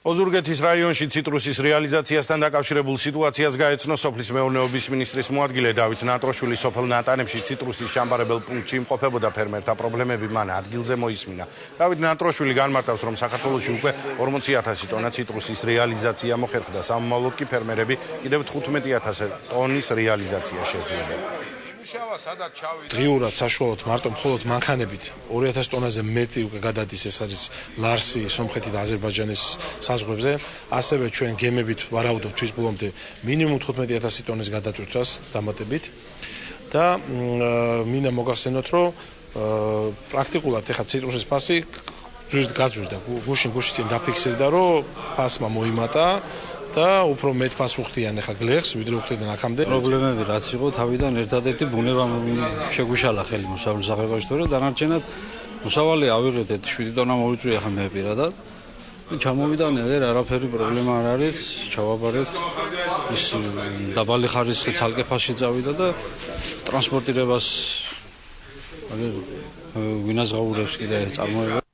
ოზურგეთის რაიონში ციტრუსის რეალიზაციასთან დაკავშირებულ სიტუაციას გაეცნო სოფლის მეურნეობის მინისტრის მოადგილე დავით ნატროშვილი. სოფელ ნატანებში ციტრუსის ჩამბარებელ პუნქტში იმყოფებოდა ფერმერთა პრობლემები მან ადგილზე მოისმინა. დავით ნატროშვილი განმარტავს, რომ საქართველოში უკვე 40,000 ტონა ციტრუსის რეალიზაცია მოხერხდა. სამომავლოდ კი ფერმერები კიდევ 15,000 ტონის რეალიზაცია შეძლებენ. დღიურად საშუალოდ მარტო მხოლოდ მანქანებით 2,000 ტონაზე მეტი უკვე გადადის, ეს არის ლარსი, სომხეთი და აზერბაიჯანის საზღვრებზე. ასევე ჩვენ გემებით ვარაუდობთ თვის ბოლომდე მინიმუმ 15,000 ტონის გადატვირთვას დამატებით. და მინდა მოგახსენოთ, რომ პრაქტიკულად ეხლა ციტრუსის ფასი გაძვირდა, გუშინ წინ დაფიქსირდა, რომ ფასმა მოიმატა და უფრო მეტ ფას უხდიან ახლა გლეხს, ვიდრე უხდიდნენ აქამდე. პრობლემები რაც იყო, თავიდან ერთადერთი ბუნება შეგვიშალა ხელი მოსავლის საფრანგეთში, და დანარჩენად მოსავალი ავიღეთ 7 ტონა მოვიწვია ახლა მე პირადად. ჩამოვიდა ნელ არაფერი პრობლემა არ არის, ჩავაბარეთ. ის დაბალი ხარისხი ცალკე ფასში წავიდა და ტრანსპორტირებას ვინაზღაურებს კიდე წარმოება.